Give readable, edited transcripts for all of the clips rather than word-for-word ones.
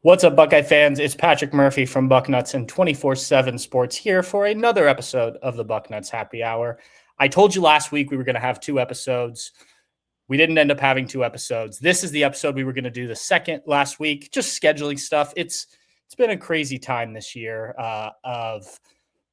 What's up, Buckeye fans? It's Patrick Murphy from Bucknuts and 24/7 Sports here for another episode of the Bucknuts Happy Hour. I told you last week we were going to have two episodes. We didn't end up having two episodes. This is the episode we were going to do the second last week, just scheduling stuff. It's been a crazy time this year of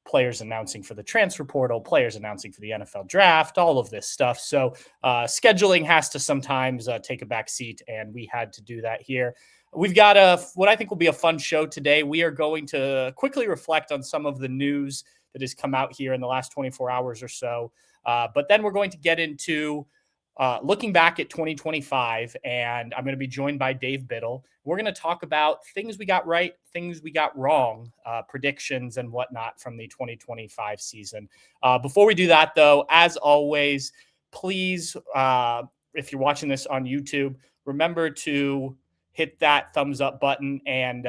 players announcing for the transfer portal, players announcing for the NFL draft, all of this stuff. So scheduling has to sometimes take a back seat, and we had to do that here. We've got what I think will be a fun show today. We are going to quickly reflect on some of the news that has come out here in the last 24 hours or so. But then we're going to get into looking back at 2025, and I'm going to be joined by Dave Biddle. We're going to talk about things we got right, things we got wrong, predictions and whatnot from the 2025 season. Before we do that, though, as always, please, if you're watching this on YouTube, remember to hit that thumbs up button and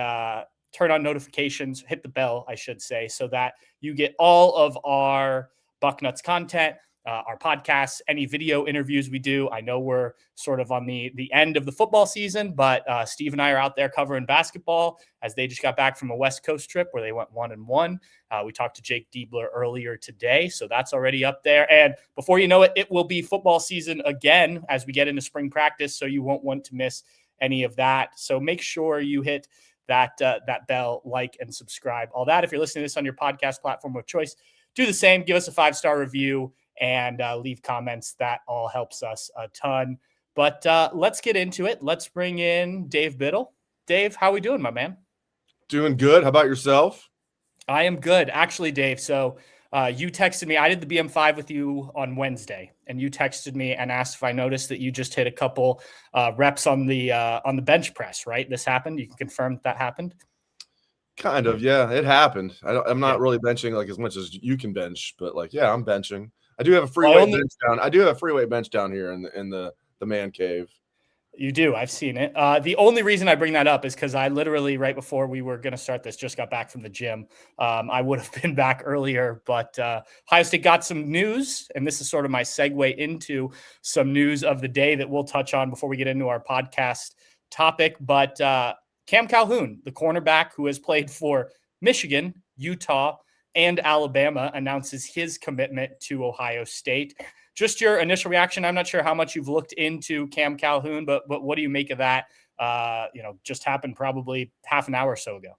turn on notifications, hit the bell, I should say, so that you get all of our Bucknuts content, our podcasts, any video interviews we do. I know we're sort of on the end of the football season, but Steve and I are out there covering basketball as they just got back from a West Coast trip where they went 1-1. We talked to Jake Diebler earlier today, so that's already up there. And before you know it, it will be football season again as we get into spring practice, so you won't want to miss any of that. So make sure you hit that bell, like, and subscribe. All that. If you're listening to this on your podcast platform of choice, do the same. Give us a 5-star review and leave comments. That all helps us a ton. But let's get into it. Let's bring in Dave Biddle. Dave, how are we doing, my man? Doing good. How about yourself? I am good, actually, Dave. So you texted me. I did the BM5 with you on Wednesday, and you texted me and asked if I noticed that you just hit a couple reps on the bench press, right? This happened. You can confirm that happened? Kind of, yeah. It happened. I'm not really benching like as much as you can bench, but like, yeah, I'm benching. I do have a free weight bench down. I do have a free weight bench down here in the man cave. You do. I've seen it. The only reason I bring that up is because I literally, right before we were going to start this, just got back from the gym. I would have been back earlier, but Ohio State got some news, and this is sort of my segue into some news of the day that we'll touch on before we get into our podcast topic. But Cam Calhoun, the cornerback who has played for Michigan, Utah, and Alabama, announces his commitment to Ohio State. Just your initial reaction. I'm not sure how much you've looked into Cam Calhoun, but what do you make of that? Just happened probably half an hour or so ago.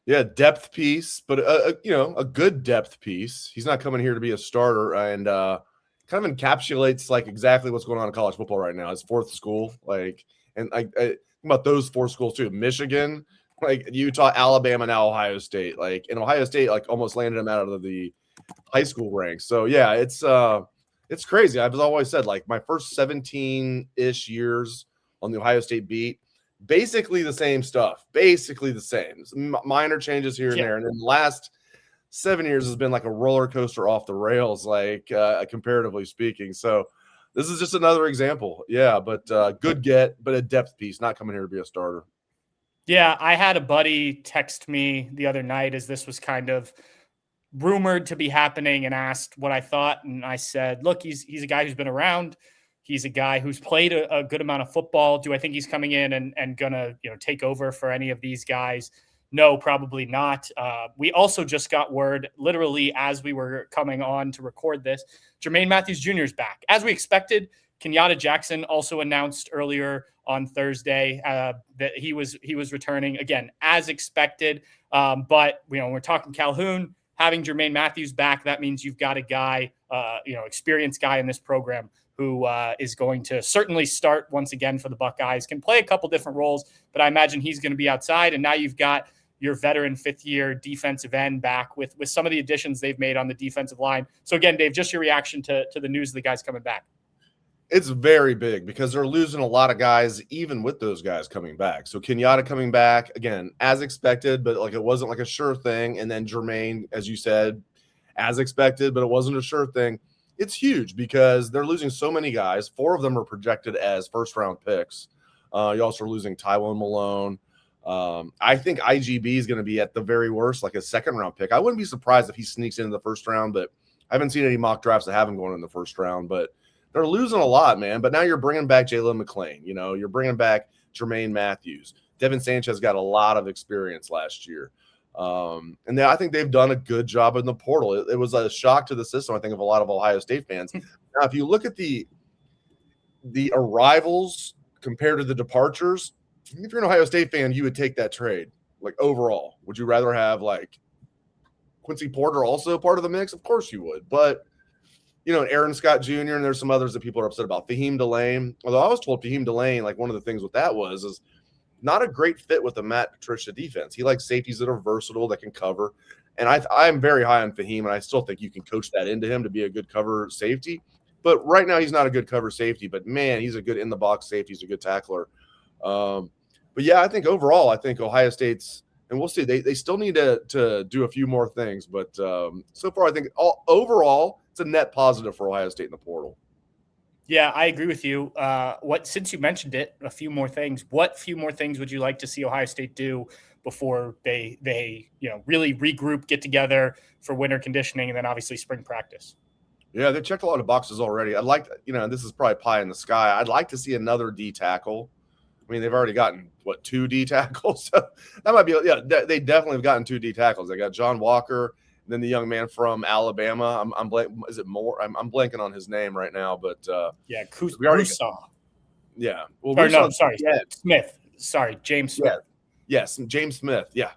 Yeah, depth piece, but a good depth piece. He's not coming here to be a starter, and kind of encapsulates like exactly what's going on in college football right now. His fourth school, and I think about those four schools too: Michigan, like Utah, Alabama, now Ohio State. And Ohio State almost landed him out of the high school ranks. So yeah, it's crazy. I've always said, my first 17-ish years on the Ohio State beat, basically the same stuff, basically the same. Minor changes here and there. And then the last 7 years has been like a roller coaster off the rails, comparatively speaking. So this is just another example. Yeah, but good get, but a depth piece, not coming here to be a starter. Yeah, I had a buddy text me the other night as this was kind of rumored to be happening and asked what I thought. And I said, look, he's a guy who's been around. He's a guy who's played a good amount of football. Do I think he's coming in and gonna, take over for any of these guys? No, probably not. We also just got word literally as we were coming on to record this, Jermaine Matthews Jr. is back. As we expected, Jacobe Jackson also announced earlier on Thursday that he was returning again, as expected. But we're talking Calhoun. Having Jermaine Matthews back, that means you've got a guy, experienced guy in this program who is going to certainly start once again for the Buckeyes, can play a couple different roles, but I imagine he's going to be outside. And now you've got your veteran fifth-year defensive end back with some of the additions they've made on the defensive line. So again, Dave, just your reaction to the news of the guys coming back. It's very big because they're losing a lot of guys, even with those guys coming back. So Kenyatta coming back, again, as expected, but it wasn't like a sure thing. And then Jermaine, as you said, as expected, but it wasn't a sure thing. It's huge because they're losing so many guys. 4 of them are projected as first-round picks. You're also losing Tywone Malone. I think IGB is going to be at the very worst, like a second-round pick. I wouldn't be surprised if he sneaks into the first round, but I haven't seen any mock drafts that have him going in the first round. But they're losing a lot, man. But now you're bringing back Jalen McClain. You're bringing back Jermaine Matthews. Devin Sanchez got a lot of experience last year. And I think they've done a good job in the portal. It was a shock to the system, I think, of a lot of Ohio State fans. Now, if you look at the arrivals compared to the departures, if you're an Ohio State fan, you would take that trade. Like, overall, would you rather have like Quincy Porter also part of the mix? Of course you would. But, Aaron Scott Jr., and there's some others that people are upset about. Fahim Delane. Although I was told Fahim Delane, like, one of the things with that is not a great fit with the Matt Patricia defense. He likes safeties that are versatile, that can cover. And I'm very high on Fahim, and I still think you can coach that into him to be a good cover safety. But right now he's not a good cover safety. But, man, he's a good in-the-box safety. He's a good tackler. But, yeah, I think overall, Ohio State's – and we'll see. They still need to do a few more things. But so far, I think overall, it's a net positive for Ohio State in the portal. Yeah, I agree with you. Since you mentioned it, a few more things. What few more things would you like to see Ohio State do before they really regroup, get together for winter conditioning, and then obviously spring practice? Yeah, they checked a lot of boxes already. I'd like, this is probably pie in the sky. I'd like to see another D tackle. I mean, they've already gotten, 2 D tackles? So that might be, they definitely have gotten 2 D tackles. They got John Walker, and then the young man from Alabama. Is it Moore? I'm blanking on his name right now, but Kusaw. Yeah. Well, Smith. Sorry, James Smith. Yes, James Smith. Yeah.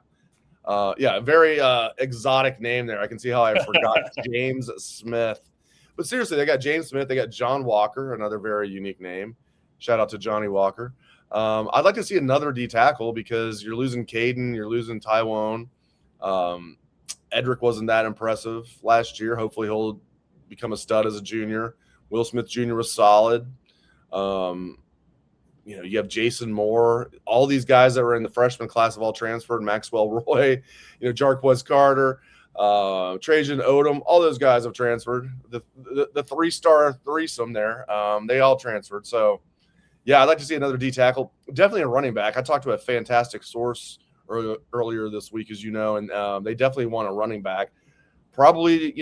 Very exotic name there. I can see how I forgot James Smith. But seriously, they got James Smith. They got John Walker, another very unique name. Shout out to Johnny Walker. I'd like to see another D tackle because you're losing Caden, you're losing Tywone. Edric wasn't that impressive last year. Hopefully he'll become a stud as a junior. Will Smith Jr. was solid. You have Jason Moore. All these guys that were in the freshman class have all transferred. Maxwell Roy, Jarquez Carter, Trajan Odom. All those guys have transferred. The 3-star threesome there, they all transferred. So, yeah, I'd like to see another D tackle. Definitely a running back. I talked to a fantastic source earlier this week, as you know, and they definitely want a running back. Probably,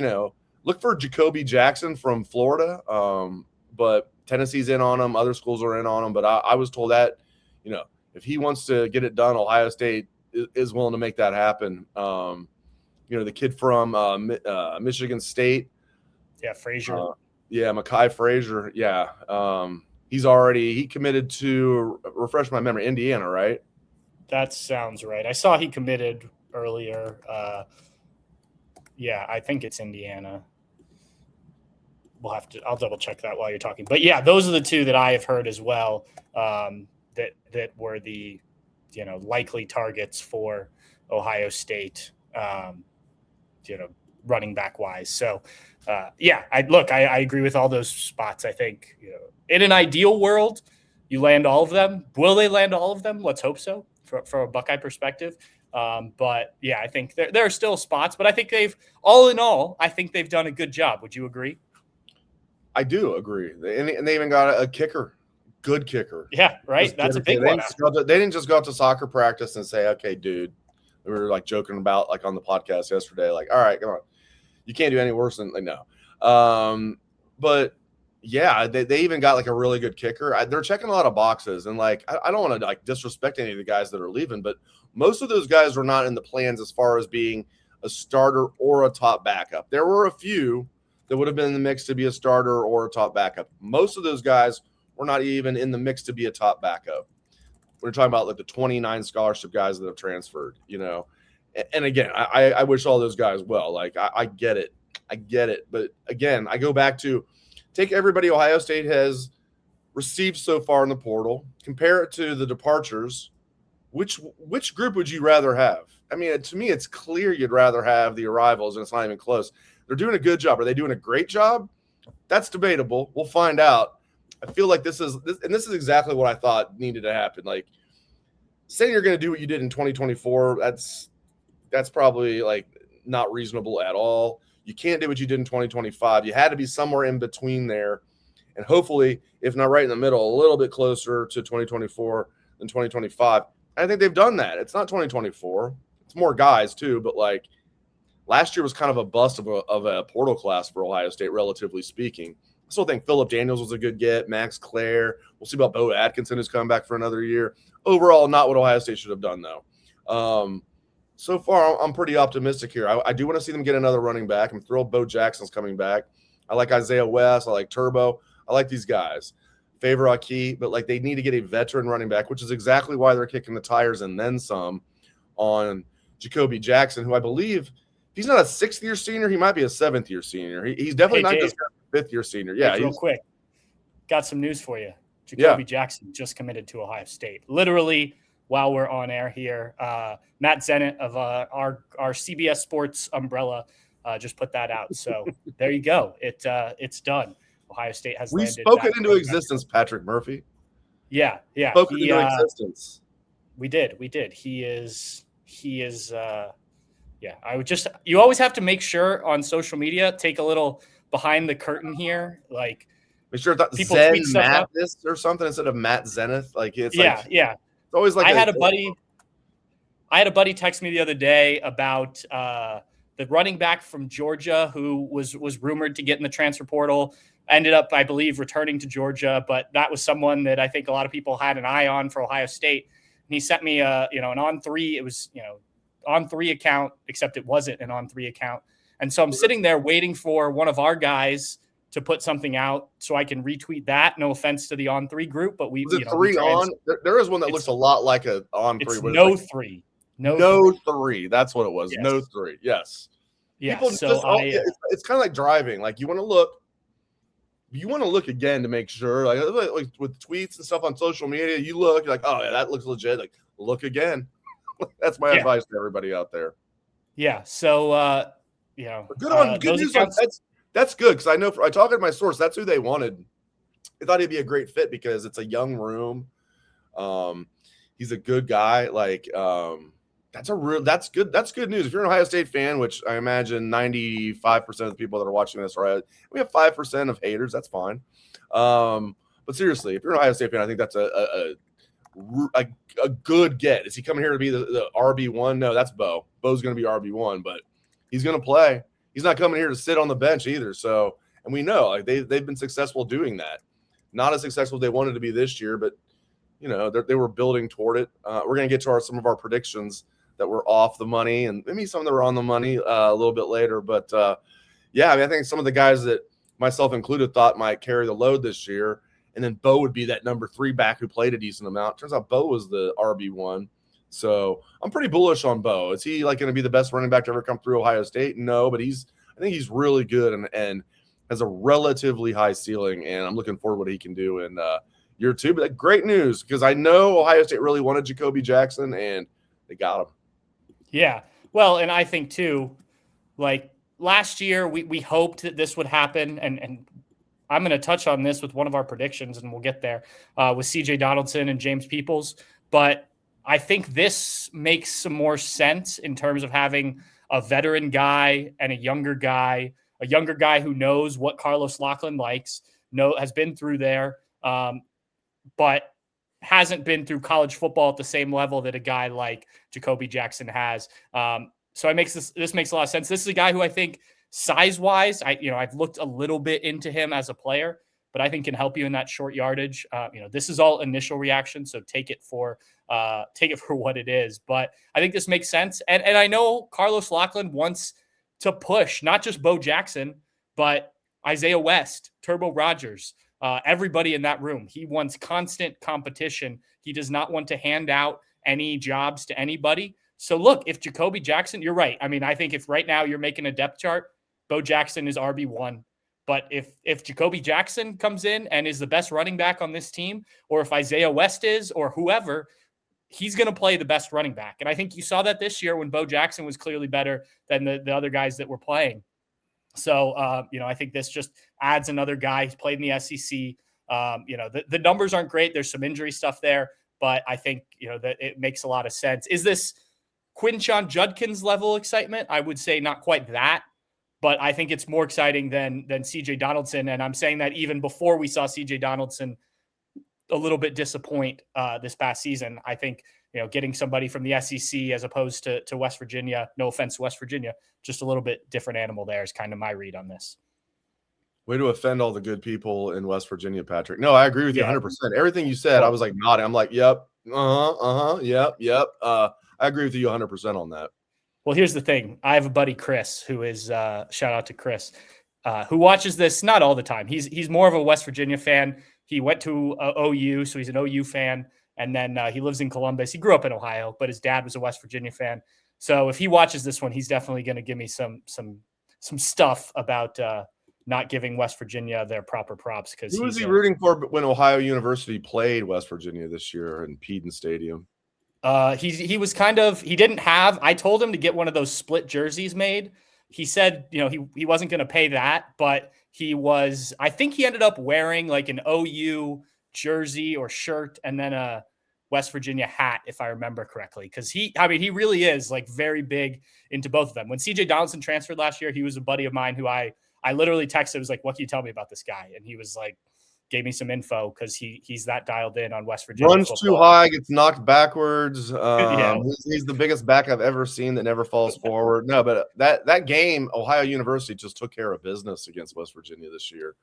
look for Jacobe Jackson from Florida, but Tennessee's in on him. Other schools are in on him. But I was told that, if he wants to get it done, Ohio State is willing to make that happen. The kid from Michigan State. Yeah, Frazier. Mekhi Frazier. Yeah. He committed to, refresh my memory, Indiana, right? That sounds right. I saw he committed earlier. I think it's Indiana. I'll double check that while you're talking. But yeah, those are the 2 that I have heard as well, that were the, likely targets for Ohio State, running back wise. So I agree with all those spots. I think, in an ideal world, you land all of them. Will they land all of them? Let's hope so from a Buckeye perspective. But yeah, I think there are still spots, but I think all in all, I think they've done a good job. Would you agree? I do agree. And they even got a kicker, good kicker. Yeah, right. That's a big one. They didn't just go out to soccer practice and say, okay, dude, we were like joking about like on the podcast yesterday, like, all right, come on. You can't do any worse than no. But yeah, they even got like a really good kicker. They're checking a lot of boxes, and like I don't want to like disrespect any of the guys that are leaving, but most of those guys were not in the plans as far as being a starter or a top backup. There were a few that would have been in the mix to be a starter or a top backup. Most of those guys were not even in the mix to be a top backup. We're talking about like the 29 scholarship guys that have transferred, And again, I wish all those guys well. Like I get it. But again, I go back to take everybody Ohio State has received so far in the portal, compare it to the departures. Which group would you rather have? I mean, to me, it's clear you'd rather have the arrivals, and it's not even close. They're doing a good job. Are they doing a great job? That's debatable. We'll find out. I feel like this is exactly what I thought needed to happen. Like, saying you're going to do what you did in 2024, that's probably like not reasonable at all. You can't do what you did in 2025. You had to be somewhere in between there, and hopefully, if not right in the middle, a little bit closer to 2024 than 2025. I think they've done that. It's not 2024. It's more guys too, but like last year was kind of a bust of a portal class for Ohio State, relatively speaking. still think Phillip Daniels was a good get. Max Clare. We'll see about Bo Atkinson, who's coming back for another year. Overall, not what Ohio State should have done, though. So far, I'm pretty optimistic here. I do want to see them get another running back. I'm thrilled Bo Jackson's coming back. I like Isaiah West. I like Turbo. I like these guys. Favor Aki, but like they need to get a veteran running back, which is exactly why they're kicking the tires and then some on Jacobe Jackson, who I believe he's not a 6th-year senior. He might be a 7th-year senior. He's definitely not just a 5th-year senior. Yeah, real quick. Got some news for you. Jacobe Jackson just committed to Ohio State. Literally, while we're on air here, Matt Zennett of our CBS Sports umbrella just put that out. So there you go. It's done. Ohio State has landed. We spoke it into existence, Patrick Murphy. Yeah. Spoke it into existence. We did. He is. I would just. You always have to make sure on social media. Take a little behind the curtain here, like. Make sure it's people Zen tweet Matt this or something instead of Matt Zenith. Like it's yeah. It's always like I had a buddy text me the other day about the running back from Georgia who was rumored to get in the transfer portal. Ended up, I believe, returning to Georgia, but that was someone that I think a lot of people had an eye on for Ohio State. And he sent me an On3. It was On3 account, except it wasn't an On3 account. And so I'm sitting there waiting for one of our guys to put something out so I can retweet that. No offense to the On3 group, but we. Was it 3 on? There is one that looks a lot like a On3. It's no 3. No 3. That's what it was. Yes. No 3. Yes. Yeah. People so it's kind of like driving. Like you want to look again to make sure. Like with tweets and stuff on social media, you look, you're like, oh yeah, that looks legit. Like look again. That's my advice to everybody out there. Yeah. So good news. That's good because I know I talked to my source. That's who they wanted. They thought he'd be a great fit because it's a young room. He's a good guy. Like that's good. That's good news. If you're an Ohio State fan, which I imagine 95% of the people that are watching this are, we have 5% of haters. That's fine. But seriously, if you're an Ohio State fan, I think that's a good get. Is he coming here to be the RB1? No, that's Bo. Bo's going to be RB1, but he's going to play. He's not coming here to sit on the bench either. So, and we know like they've been successful doing that. Not as successful as they wanted to be this year, but they were building toward it. We're going to get to some of our predictions that were off the money, and maybe some that were on the money a little bit later. But I think some of the guys that myself included thought might carry the load this year, and then Bo would be that number 3 back who played a decent amount. Turns out Bo was the RB1. So I'm pretty bullish on Bo. Is he like going to be the best running back to ever come through Ohio State? No, but I think he's really good and has a relatively high ceiling, and I'm looking forward to what he can do in year 2. But great news because I know Ohio State really wanted Jacobe Jackson, and they got him. Yeah. Well, and I think too, like last year we hoped that this would happen, and I'm going to touch on this with one of our predictions, and we'll get there with CJ Donaldson and James Peoples. But I think this makes some more sense in terms of having a veteran guy and a younger guy who knows what Carlos Loughlin likes, has been through there, but hasn't been through college football at the same level that a guy like Jacobe Jackson has. So this makes a lot of sense. This is a guy who I think size-wise, I've looked a little bit into him as a player, but I think can help you in that short yardage. This is all initial reaction, so take it for what it is. But I think this makes sense. And I know Carlos Loughlin wants to push not just Bo Jackson, but Isaiah West, Turbo Rogers, everybody in that room. He wants constant competition. He does not want to hand out any jobs to anybody. So look, if Jacobe Jackson, you're right. I mean, I think if right now you're making a depth chart, Bo Jackson is RB1. But if Jacobe Jackson comes in and is the best running back on this team, or if Isaiah West is, or whoever, he's going to play the best running back. And I think you saw that this year when Bo Jackson was clearly better than the other guys that were playing. So, I think this just adds another guy. He's played in the SEC. The numbers aren't great. There's some injury stuff there, but I think, that it makes a lot of sense. Is this Quinshon Judkins level excitement? I would say not quite that, but I think it's more exciting than CJ Donaldson. And I'm saying that even before we saw CJ Donaldson a little bit disappoint this past season. I think, getting somebody from the SEC as opposed to West Virginia, no offense to West Virginia, just a little bit different animal there is kind of my read on this. Way to offend all the good people in West Virginia, Patrick. No, I agree with you Yeah. 100%. Everything you said, I was like nodding. I'm like, yep, yep. I agree with you 100% on that. Well, here's the thing. I have a buddy, Chris, who is shout out to Chris, who watches this not all the time. He's more of a West Virginia fan. He went to OU, so he's an OU fan, and then he lives in Columbus. He grew up in Ohio, but his dad was a West Virginia fan. So if he watches this one, he's definitely going to give me some stuff about not giving West Virginia their proper props. Because who was he rooting for when Ohio University played West Virginia this year in Peden Stadium? He was kind of, he didn't have, I told him to get one of those split jerseys made. He said, he wasn't going to pay that, but I think he ended up wearing like an OU jersey or shirt and then a West Virginia hat, if I remember correctly. Cause he really is like very big into both of them. When CJ Donaldson transferred last year, he was a buddy of mine who I literally texted, was like, what can you tell me about this guy? And he was like, gave me some info because he's that dialed in on West Virginia. Runs football. too high, gets knocked backwards. Yeah. He's the biggest back I've ever seen that never falls forward. No, but that game, Ohio University just took care of business against West Virginia this year.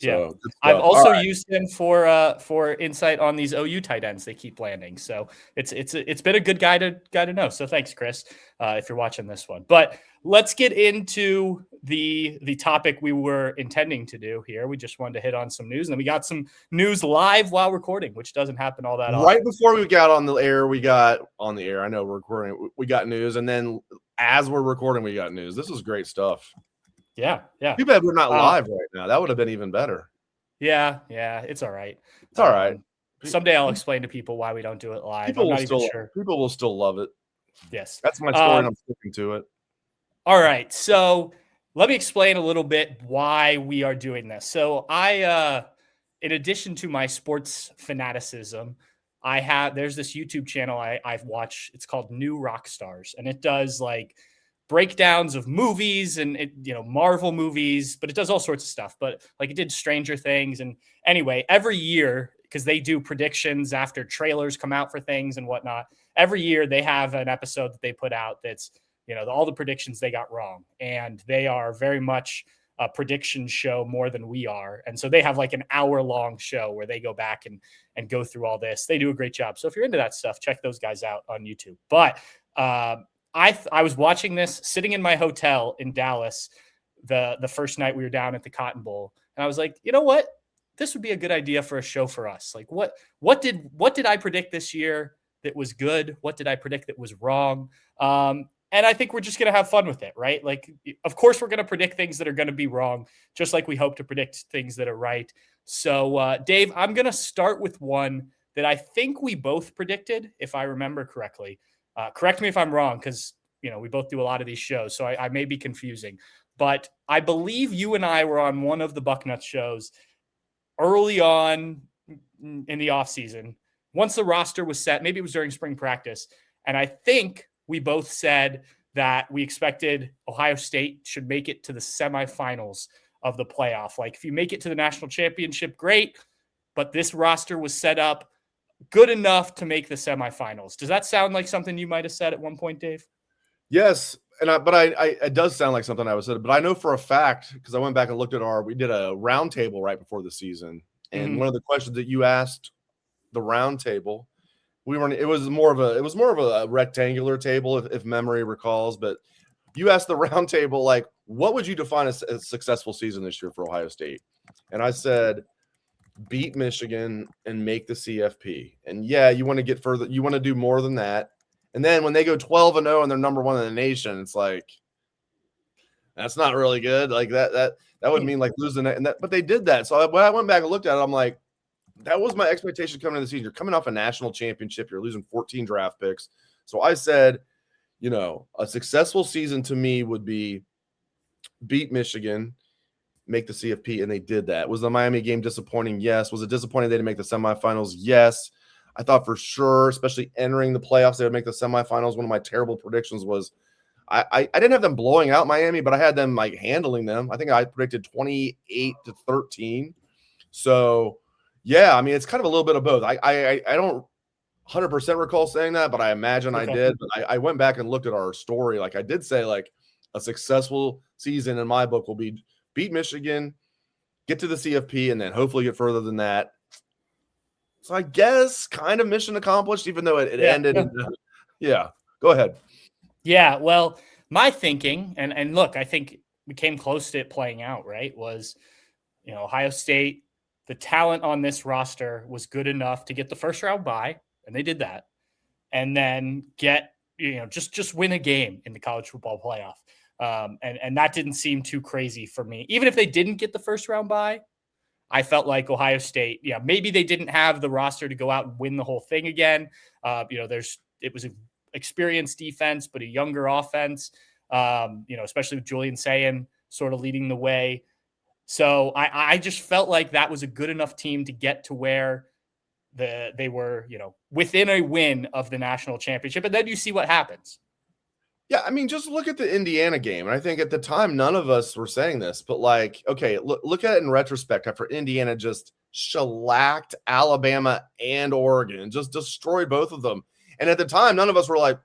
So, yeah, I've also used him for insight on these OU tight ends they keep landing. So it's been a good guy to know. So thanks, Chris, if you're watching this one. But let's get into the topic we were intending to do here. We just wanted to hit on some news, and then we got some news live while recording, which doesn't happen all that often. Right before we got on the air, I know we're recording. We got news, and then as we're recording, we got news. This is great stuff. Yeah. Too bad we're not live right now. That would have been even better. Yeah, it's all right. It's all right. Someday I'll explain to people why we don't do it live. People will still love it. Yes. That's my story, and I'm sticking to it. All right. So let me explain a little bit why we are doing this. So I, in addition to my sports fanaticism, there's this YouTube channel I've watched. It's called New Rock Stars, and it does like breakdowns of movies and Marvel movies, but it does all sorts of stuff. But like it did Stranger Things, and anyway, every year, because they do predictions after trailers come out for things and whatnot, every year they have an episode that they put out that's all the predictions they got wrong, and they are very much a prediction show more than we are. And so they have like an hour-long show where they go back and go through all this. They do a great job. So if you're into that stuff, check those guys out on YouTube. But I was watching this sitting in my hotel in Dallas the first night we were down at the Cotton Bowl, and I was like, you know what? This would be a good idea for a show for us. Like what did I predict this year that was good? What did I predict that was wrong? And I think we're just going to have fun with it, right? Like, of course, we're going to predict things that are going to be wrong, just like we hope to predict things that are right. So, Dave, I'm going to start with one that I think we both predicted, if I remember correctly. Correct me if I'm wrong, because, we both do a lot of these shows, so I may be confusing. But I believe you and I were on one of the Bucknuts shows early on in the offseason, once the roster was set. Maybe it was during spring practice. And I think we both said that we expected Ohio State should make it to the semifinals of the playoff. Like, if you make it to the national championship, great. But this roster was set up good enough to make the semifinals. Does that sound like something you might have said at one point, Dave? Yes. It does sound like something I was said, but I know for a fact, because I went back and looked at we did a round table right before the season. And one of the questions that you asked the round table, it was more of a rectangular table, if memory recalls, but you asked the round table, like, what would you define as a successful season this year for Ohio State? And I said, beat Michigan and make the CFP. And yeah, you want to get further, you want to do more than that. And then when they go 12-0 and they're number one in the nation, it's like, that's not really good. Like that would mean like losing it. But they did that. So when I went back and looked at it, I'm like, that was my expectation coming into the season. You're coming off a national championship. You're losing 14 draft picks. So I said, a successful season to me would be beat Michigan, make the CFP, and they did that. Was the Miami game disappointing? Yes. Was it disappointing they didn't make the semifinals? Yes. I thought for sure, especially entering the playoffs, they would make the semifinals. One of my terrible predictions was I didn't have them blowing out Miami, but I had them like handling them. I think I predicted 28-13. So, yeah, I mean, it's kind of a little bit of both. I don't 100% recall saying that, but I imagine I did. But I went back and looked at our story. Like I did say, like a successful season in my book will be beat Michigan, get to the CFP, and then hopefully get further than that. So I guess kind of mission accomplished, even though it ended. Yeah. Go ahead. Yeah. Well, my thinking, and look, I think we came close to it playing out, right? Was, Ohio State, the talent on this roster was good enough to get the first round bye, and they did that. And then get, just win a game in the college football playoff. And that didn't seem too crazy for me. Even if they didn't get the first round bye, I felt like Ohio State, maybe they didn't have the roster to go out and win the whole thing again. It was an experienced defense, but a younger offense, especially with Julian Sayin sort of leading the way. So I just felt like that was a good enough team to get to where they were, within a win of the national championship. And then you see what happens. Yeah, I mean, just look at the Indiana game. And I think at the time, none of us were saying this, but okay, look at it in retrospect after Indiana just shellacked Alabama and Oregon, just destroyed both of them. And at the time, none of us were like,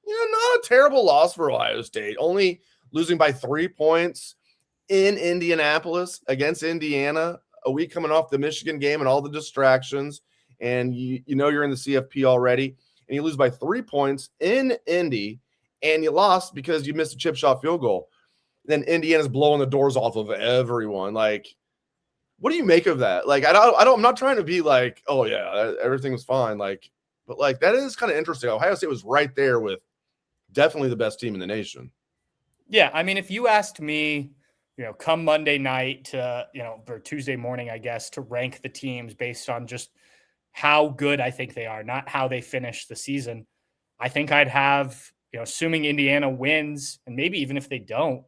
not a terrible loss for Ohio State, only losing by 3 points in Indianapolis against Indiana, a week coming off the Michigan game and all the distractions. And you're in the CFP already, and you lose by 3 points in Indy. And you lost because you missed a chip shot field goal. Then Indiana's blowing the doors off of everyone. Like, what do you make of that? Like, I'm not trying to be like, oh yeah, everything was fine. Like, but like, that is kind of interesting. Ohio State was right there with definitely the best team in the nation. Yeah. I mean, if you asked me, come Monday night to, or Tuesday morning, I guess, to rank the teams based on just how good I think they are, not how they finish the season, I think I'd have, assuming Indiana wins, and maybe even if they don't,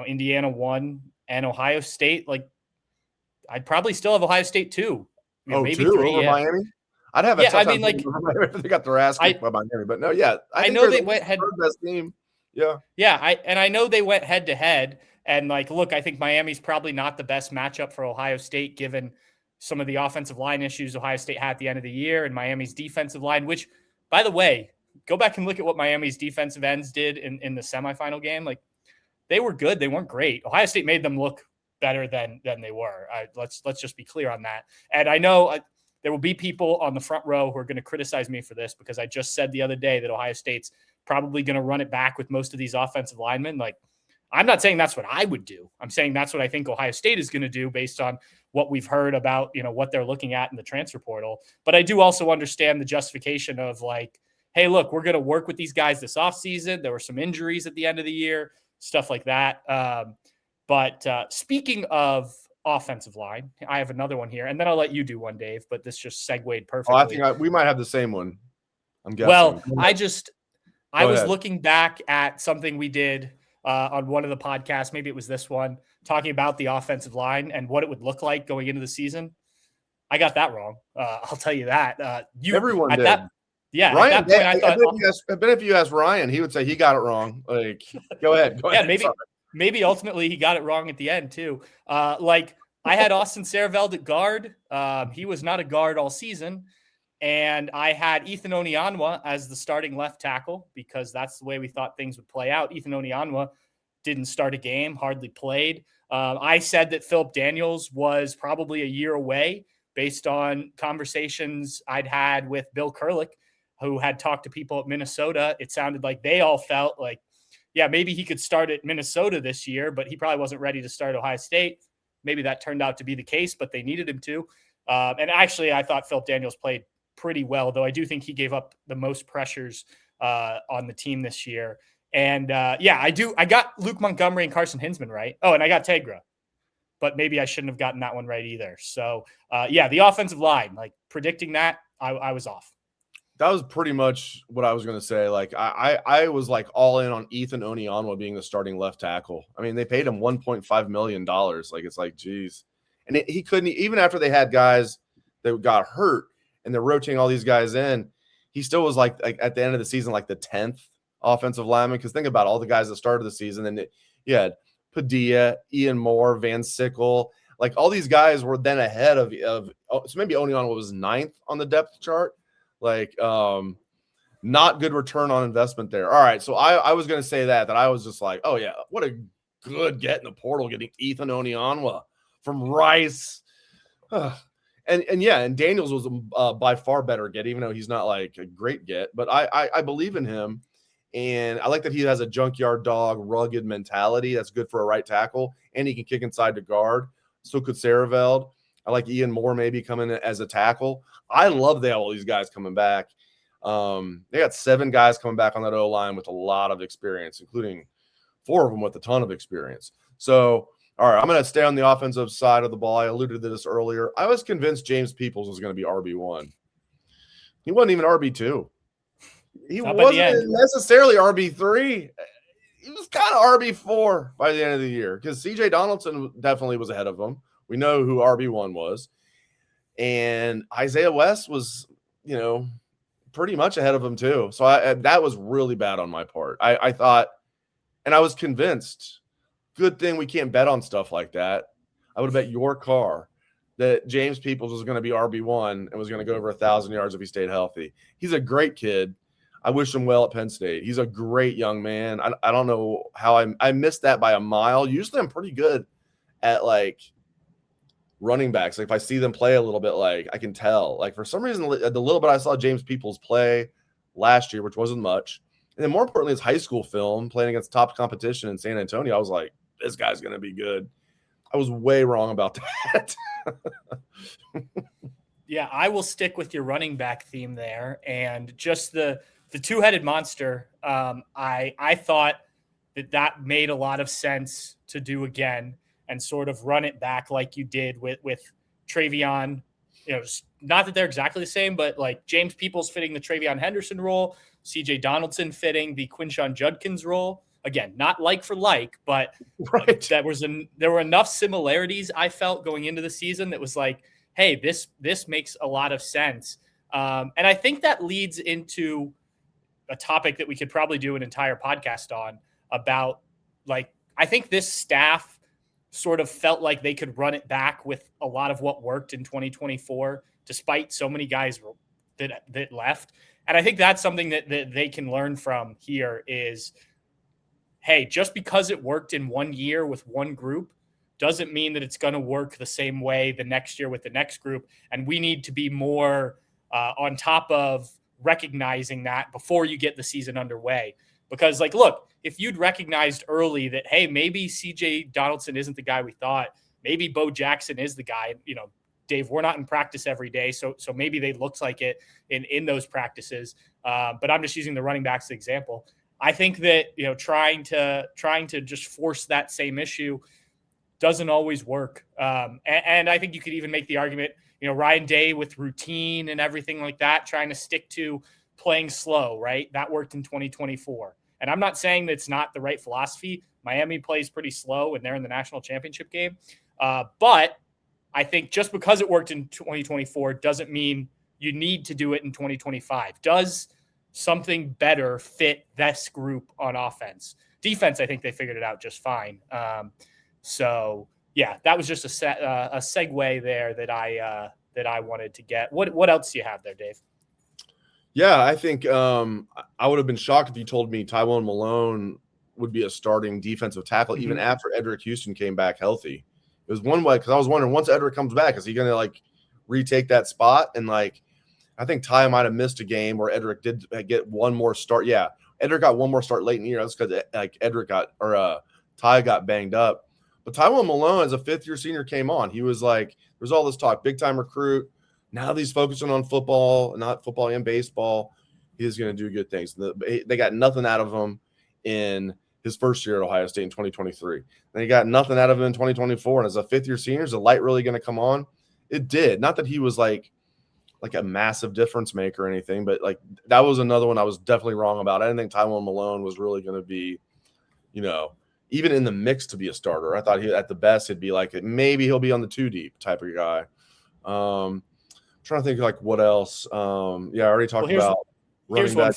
Indiana won and Ohio State, like, I'd probably still have Ohio State too. Maybe two 3 over Miami. I'd have a tough time if they got their ass kicked by Miami, but no, yeah, I know they went head best team. Yeah, I know they went head to head, and like, look, I think Miami's probably not the best matchup for Ohio State given some of the offensive line issues Ohio State had at the end of the year, and Miami's defensive line, which, by the way, go back and look at what Miami's defensive ends did in the semifinal game. Like, they were good. They weren't great. Ohio State made them look better than they were. Let's just be clear on that. And I know there will be people on the front row who are going to criticize me for this because I just said the other day that Ohio State's probably going to run it back with most of these offensive linemen. Like, I'm not saying that's what I would do. I'm saying that's what I think Ohio State is going to do based on what we've heard about, what they're looking at in the transfer portal. But I do also understand the justification of like, hey, look, we're going to work with these guys this offseason. There were some injuries at the end of the year, stuff like that. But speaking of offensive line, I have another one here, and then I'll let you do one, Dave, but this just segued perfectly. I think we might have the same one. I'm guessing. Well, I was looking back at something we did on one of the podcasts, maybe it was this one, talking about the offensive line and what it would look like going into the season. I got that wrong. I'll tell you that. Everyone did. Yeah, Ryan, at that point, I thought. I bet if you asked Ryan, he would say he got it wrong. Like, go ahead. Yeah, maybe ultimately he got it wrong at the end too. Like, I had Austin Saraveld at guard. He was not a guard all season, and I had Ethan Onyanwa as the starting left tackle because that's the way we thought things would play out. Ethan Onyanwa didn't start a game, hardly played. I said that Philip Daniels was probably a year away based on conversations I'd had with Bill Kurlick, who had talked to people at Minnesota. It sounded like they all felt like, yeah, maybe he could start at Minnesota this year, but he probably wasn't ready to start Ohio State. Maybe that turned out to be the case, but they needed him to. And actually, I thought Philip Daniels played pretty well, though I do think he gave up the most pressures on the team this year. And I got Luke Montgomery and Carson Hinsman right. Oh, and I got Tegra, but maybe I shouldn't have gotten that one right either. So the offensive line, like predicting that, I was off. That was pretty much what I was going to say. Like, I was like all in on Ethan Onyanwa being the starting left tackle. I mean, they paid him $1.5 million. Like, it's like, geez. And he couldn't, even after they had guys that got hurt and they're rotating all these guys in, he still was like at the end of the season, like the 10th offensive lineman. Because think about all the guys that started the season. And you had Padilla, Ian Moore, Van Sickle. Like, all these guys were then ahead of so maybe Onyanwa was 9th on the depth chart. Like, not good return on investment there. All right. So I was going to say that I was just like, oh yeah, what a good get in the portal getting Ethan Onyanwa. from Rice. And Daniels was by far better get, even though he's not like a great get. But I believe in him, and I like that he has a junkyard dog, rugged mentality. That's good for a right tackle, and he can kick inside to guard. So could Saraveld. I like Ian Moore maybe coming in as a tackle. I love they have all these guys coming back. They got 7 guys coming back on that O-line with a lot of experience, including 4 of them with a ton of experience. So, all right, I'm going to stay on the offensive side of the ball. I alluded to this earlier. I was convinced James Peoples was going to be RB1. He wasn't even RB2. He wasn't necessarily RB3. He was kind of RB4 by the end of the year because CJ Donaldson definitely was ahead of him. We know who RB1 was. And Isaiah West was, pretty much ahead of him too. So that was really bad on my part. I thought, and I was convinced, good thing we can't bet on stuff like that. I would have bet your car that James Peoples was going to be RB1 and was going to go over 1,000 yards if he stayed healthy. He's a great kid. I wish him well at Penn State. He's a great young man. I don't know how I missed that by a mile. Usually I'm pretty good at like running backs. Like if I see them play a little bit, like I can tell. Like for some reason, the little bit I saw James Peoples play last year, which wasn't much, and then more importantly, his high school film playing against top competition in San Antonio, I was like, this guy's going to be good. I was way wrong about that. Yeah, I will stick with your running back theme there, and just the two-headed monster. I thought that made a lot of sense to do again and sort of run it back like you did with Travion. Not that they're exactly the same, but like James Peoples fitting the Travion Henderson role, CJ Donaldson fitting the Quinshon Judkins role. Again, not like for like, but right. There were enough similarities I felt going into the season that was like, hey, this makes a lot of sense. And I think that leads into a topic that we could probably do an entire podcast on about, like, I think this staff sort of felt like they could run it back with a lot of what worked in 2024, despite so many guys that left. And I think that's something that they can learn from here is, hey, just because it worked in one year with one group doesn't mean that it's going to work the same way the next year with the next group. And we need to be more on top of recognizing that before you get the season underway. Because, like, look, if you'd recognized early that, hey, maybe CJ Donaldson isn't the guy we thought, maybe Bo Jackson is the guy, Dave, we're not in practice every day. So maybe they looked like it in those practices. But I'm just using the running backs as an example. I think that, trying to just force that same issue doesn't always work. And I think you could even make the argument, Ryan Day with routine and everything like that, trying to stick to playing slow, right? That worked in 2024. And I'm not saying that it's not the right philosophy. Miami plays pretty slow and they're in the national championship game. But I think just because it worked in 2024 doesn't mean you need to do it in 2025. Does something better fit this group on offense? Defense, I think they figured it out just fine. So yeah, that was just a segue there that I wanted to get. What else do you have there, Dave? Yeah, I think I would have been shocked if you told me Tywone Malone would be a starting defensive tackle even after Edric Houston came back healthy. It was one way because I was wondering, once Edric comes back, is he going to like retake that spot? And like, I think Ty might have missed a game where Edric did get one more start. Yeah, Edric got one more start late in the year. That's because like Ty got banged up. But Tywone Malone, as a fifth-year senior, came on. He was like, there's all this talk, big-time recruit. Now that he's focusing on football, not football and baseball, he's going to do good things. They got nothing out of him in his first year at Ohio State in 2023. They got nothing out of him in 2024. And as a fifth-year senior, is the light really going to come on? It did. Not that he was like a massive difference maker or anything, but like that was another one I was definitely wrong about. I didn't think Tywone Malone was really going to be, even in the mix to be a starter. I thought at the best he'd be like maybe he'll be on the 2 deep type of guy. Trying to think like what else. I already talked about running back.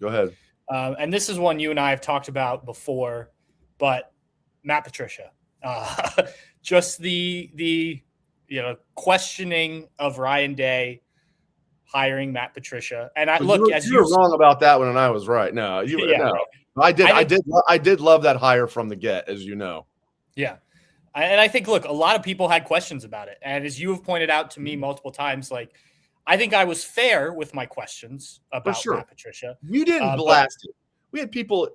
Go ahead. And this is one you and I have talked about before, but Matt Patricia, just the questioning of Ryan Day hiring Matt Patricia. And I look, as you were wrong about that one, and I was right. No, no. I did love that hire from the get, as you know. Yeah. And I think, look, a lot of people had questions about it. And as you have pointed out to me multiple times, like, I think I was fair with my questions For about sure. Matt Patricia. You didn't But blast it. We had people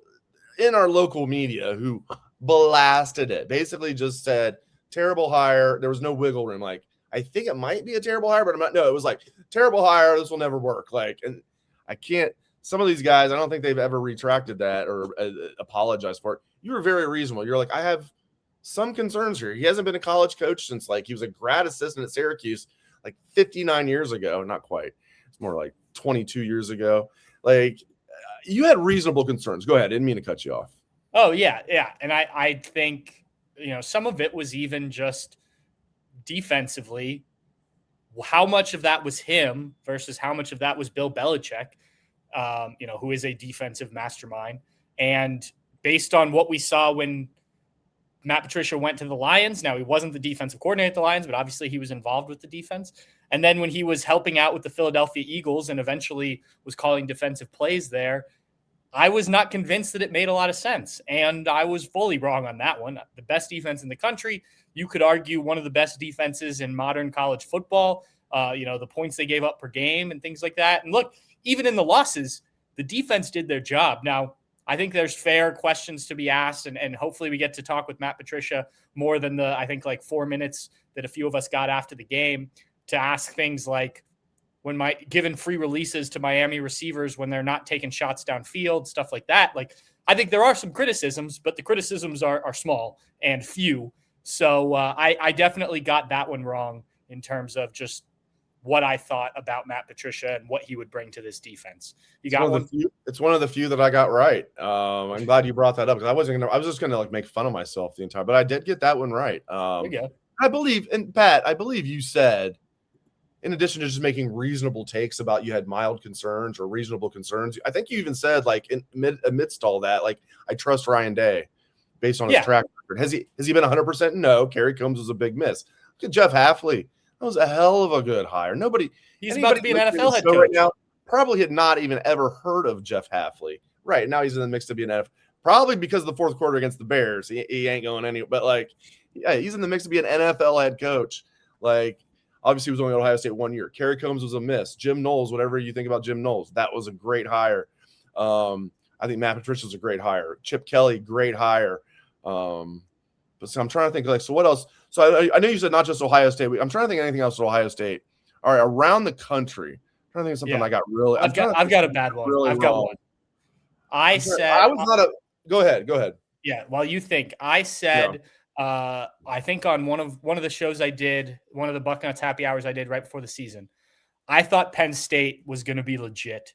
in our local media who blasted it. Basically just said, terrible hire. There was no wiggle room. Like, I think it might be a terrible hire, but I'm not. No, it was like, terrible hire. This will never work. Like, and I can't. Some of these guys, I don't think they've ever retracted that or apologized for it. You were very reasonable. You're like, I have some concerns here. He hasn't been a college coach since, like, he was a grad assistant at Syracuse like 59 years ago. Not quite. It's more like 22 years ago. Like, you had reasonable concerns. Go ahead. Didn't mean to cut you off. Oh, yeah. And I think, some of it was even just defensively. How much of that was him versus how much of that was Bill Belichick, who is a defensive mastermind. And based on what we saw when Matt Patricia went to the Lions, now he wasn't the defensive coordinator at the Lions, but obviously he was involved with the defense. And then when he was helping out with the Philadelphia Eagles and eventually was calling defensive plays there, I was not convinced that it made a lot of sense. And I was fully wrong on that one. The best defense in the country, you could argue one of the best defenses in modern college football, the points they gave up per game and things like that. And look, even in the losses, the defense did their job. Now, I think there's fair questions to be asked, and hopefully we get to talk with Matt Patricia more than the, I think, like 4 minutes that a few of us got after the game to ask things like, when given free releases to Miami receivers when they're not taking shots downfield, stuff like that. Like, I think there are some criticisms, but the criticisms are small and few. So I definitely got that one wrong in terms of just what I thought about Matt Patricia and what he would bring to this defense. You got one? It's one of the few that I got right. I'm glad you brought that up because I was just gonna like make fun of myself the entire, but I did get that one right. There you go. I believe, and Pat, I believe you said, in addition to just making reasonable takes about you had mild concerns or reasonable concerns, I think you even said, like, amidst all that, like, I trust Ryan Day based on his track record. Has he been 100%? No. Kerry Combs was a big miss. Look at Jeff Halfley. That was a hell of a good hire. He's about to be an NFL head coach right now. Probably had not even ever heard of Jeff Halfley. Right now he's in the mix to be an NFL. Probably because of the fourth quarter against the Bears. He ain't going anywhere. But, like, yeah, he's in the mix to be an NFL head coach. Like, obviously, he was only at Ohio State 1 year. Kerry Combs was a miss. Jim Knowles, whatever you think about Jim Knowles, that was a great hire. I think Matt Patricia's a great hire. Chip Kelly, great hire. But so I'm trying to think, like, so what else? So I know you said not just Ohio State. I'm trying to think of anything else at Ohio State. All right, around the country. I'm trying to think of something I got really. I've got a bad one. Really I've got wrong. one. I was not a. Go ahead. Yeah, while you think, I said. No. I think on one of the shows I did, one of the Bucknuts Happy Hours I did right before the season, I thought Penn State was going to be legit.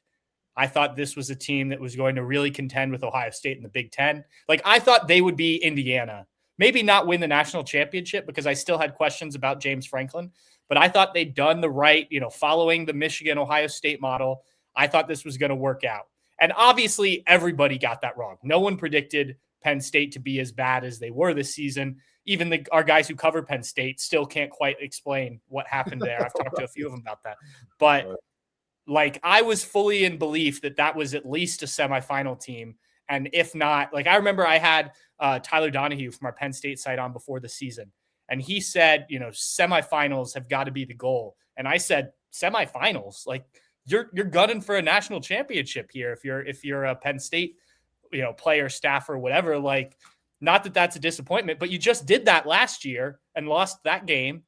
I thought this was a team that was going to really contend with Ohio State in the Big Ten. Like, I thought they would be Indiana. Maybe not win the national championship because I still had questions about James Franklin, but I thought they'd done the right, following the Michigan-Ohio State model. I thought this was going to work out. And obviously everybody got that wrong. No one predicted Penn State to be as bad as they were this season. Even our guys who cover Penn State still can't quite explain what happened there. I've talked to a few of them about that. But like, I was fully in belief that was at least a semifinal team. And if not, like, I remember I had Tyler Donahue from our Penn State site on before the season. And he said, semifinals have got to be the goal. And I said, semifinals? Like, you're gunning for a national championship here if you're a Penn State player, staff, or whatever. Like, not that that's a disappointment, but you just did that last year and lost that game.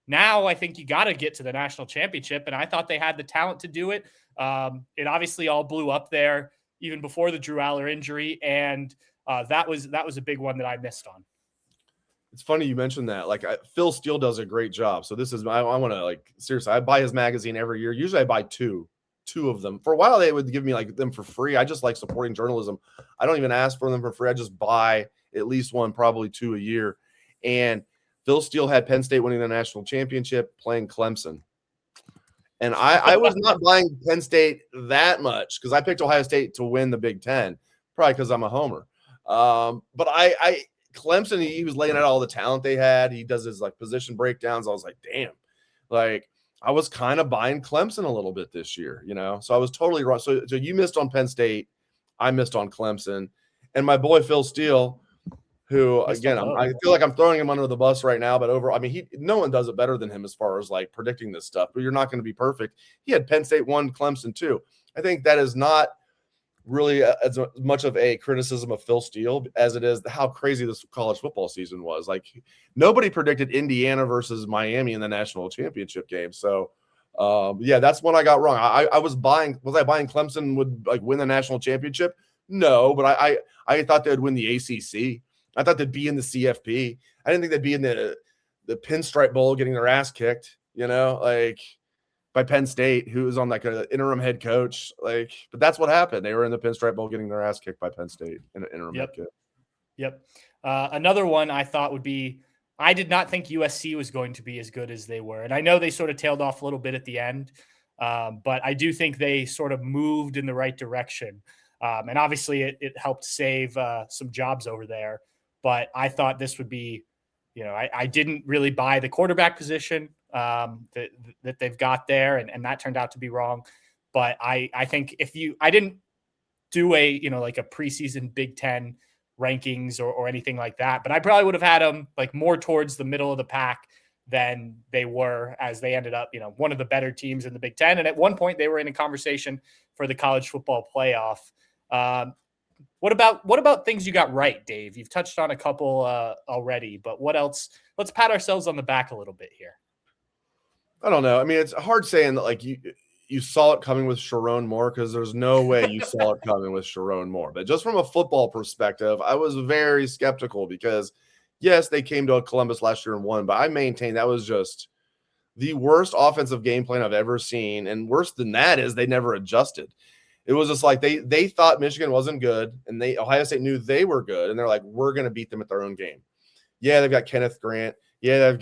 Now I think you got to get to the national championship, and I thought they had the talent to do it. It obviously all blew up there even before the Drew Aller injury, and that was a big one that I missed on. It's funny you mentioned that. Like, Phil Steele does a great job. So this is I want to, like, seriously, I buy his magazine every year. Usually I buy two of them. For a while they would give me like them for free. I just like supporting journalism. I don't even ask for them for free. I just buy at least one, probably two a year. And Phil Steele had Penn State winning the national championship playing Clemson. And I was not buying Penn State that much because I picked Ohio State to win the Big Ten, probably because I'm a homer. But I Clemson, he was laying out all the talent they had. He does his like position breakdowns. I was like, damn, like, I was kind of buying Clemson a little bit this year, so I was totally wrong. So you missed on Penn State. I missed on Clemson. And my boy, Phil Steele, who Missed a again, boat. I feel like I'm throwing him under the bus right now, but no one does it better than him as far as like predicting this stuff, but you're not going to be perfect. He had Penn State 1, Clemson 2. I think that is not really as much of a criticism of Phil Steele as it is how crazy this college football season was. Like nobody predicted Indiana versus Miami in the national championship game. So yeah, that's one I got wrong. Was I buying Clemson would like win the national championship? No, but I thought they'd win the ACC. I thought they'd be in the CFP. I didn't think they'd be in the Pinstripe Bowl getting their ass kicked, like by Penn State, who was on like an interim head coach. Like, but that's what happened. They were in the Pinstripe Bowl getting their ass kicked by Penn State in an interim head coach. Yep. Another one I thought would be, I did not think USC was going to be as good as they were. And I know they sort of tailed off a little bit at the end, but I do think they sort of moved in the right direction. And obviously it helped save some jobs over there. But I thought this would be, I didn't really buy the quarterback position that they've got there. And that turned out to be wrong. But I think I didn't do like a preseason Big Ten rankings or anything like that, but I probably would have had them like more towards the middle of the pack than they were, as they ended up, one of the better teams in the Big Ten. And at one point they were in a conversation for the college football playoff. What about things you got right, Dave? You've touched on a couple already, but what else? Let's pat ourselves on the back a little bit here. I don't know. I mean, it's hard saying that like you saw it coming with Sharon Moore, because there's no way you saw it coming with Sharon Moore. But just from a football perspective, I was very skeptical because, yes, they came to Columbus last year and won, but I maintain that was just the worst offensive game plan I've ever seen. And worse than that is they never adjusted. It was just like they thought Michigan wasn't good, and Ohio State knew they were good, and they're like, we're going to beat them at their own game. Yeah, they've got Kenneth Grant. Yeah,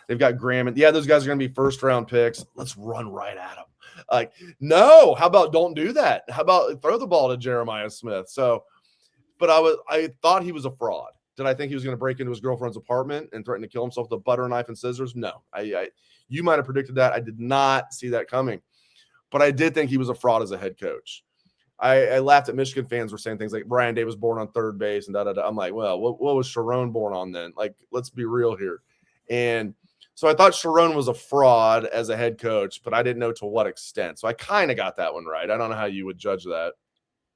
they've got Graham. And yeah, those guys are going to be first-round picks. Let's run right at them. Like, no, how about don't do that? How about throw the ball to Jeremiah Smith? So, but I thought he was a fraud. Did I think he was going to break into his girlfriend's apartment and threaten to kill himself with a butter knife and scissors? No. You might have predicted that. I did not see that coming. But I did think he was a fraud as a head coach. I laughed at Michigan fans were saying things like Brian Day was born on third base and da-da-da. I'm like, well, what was Sharon born on then? Like, let's be real here. And so I thought Sharon was a fraud as a head coach, but I didn't know to what extent. So I kind of got that one right. I don't know how you would judge that.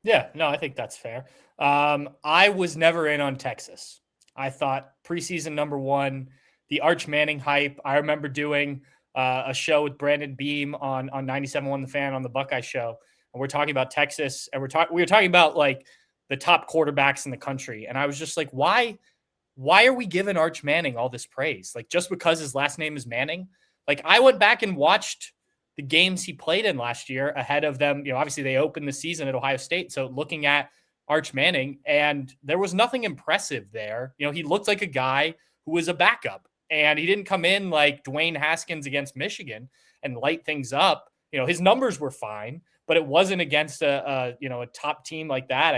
Yeah, no, I think that's fair. I was never in on Texas. I thought preseason number one, the Arch Manning hype. I remember doing a show with Brandon Beam on 97.1 The Fan on the Buckeye Show. And we're talking about Texas, and we were talking about like the top quarterbacks in the country. And I was just like, why are we giving Arch Manning all this praise? Like, just because his last name is Manning? Like, I went back and watched the games he played in last year ahead of them. Obviously they opened the season at Ohio State. So looking at Arch Manning, and there was nothing impressive there. He looked like a guy who was a backup, and he didn't come in like Dwayne Haskins against Michigan and light things up. His numbers were fine, but it wasn't against a top team like that.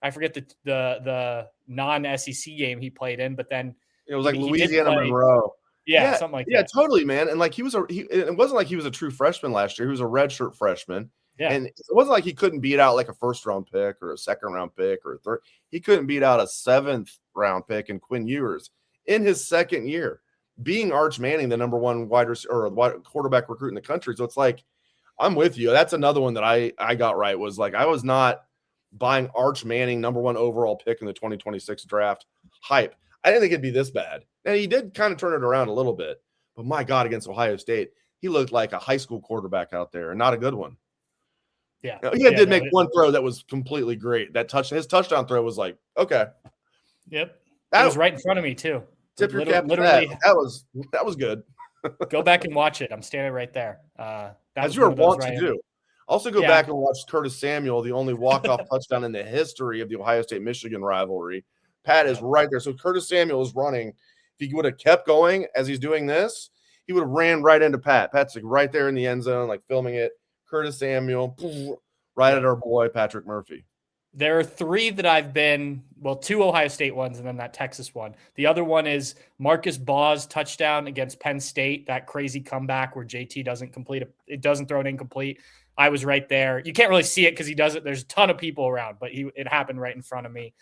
I forget the non-SEC game he played in, but then it was like Louisiana Monroe. Yeah, something like that. Yeah, totally, man. And like it wasn't like he was a true freshman last year. He was a redshirt freshman. Yeah. And it wasn't like he couldn't beat out like a first-round pick or a second-round pick or a third. He couldn't beat out a seventh-round pick in Quinn Ewers in his second year, being Arch Manning, the number one wide receiver or quarterback recruit in the country. So it's like, I'm with you. That's another one that I got right, was like I was not buying Arch Manning number one overall pick in the 2026 draft hype. I didn't think it'd be this bad. And he did kind of turn it around a little bit. But my God, against Ohio State, he looked like a high school quarterback out there, and not a good one. Yeah. He did make one throw that was completely great. His touchdown throw was like, okay. Yep. That was right in front of me too. Tip your cap to that. That was good. Go back and watch it. I'm standing right there. As you want to do. Also go back and watch Curtis Samuel, the only walk-off touchdown in the history of the Ohio State-Michigan rivalry. Pat is right there. So Curtis Samuel is running. If he would have kept going as he's doing this, he would have ran right into Pat. Pat's like right there in the end zone, like filming it. Curtis Samuel, right at our boy Patrick Murphy. There are three that I've been, two Ohio State ones and then that Texas one. The other one is Marcus Baugh's touchdown against Penn State, that crazy comeback where JT doesn't complete it doesn't throw it incomplete. I was right there. You can't really see it because he does it. There's a ton of people around, but it happened right in front of me.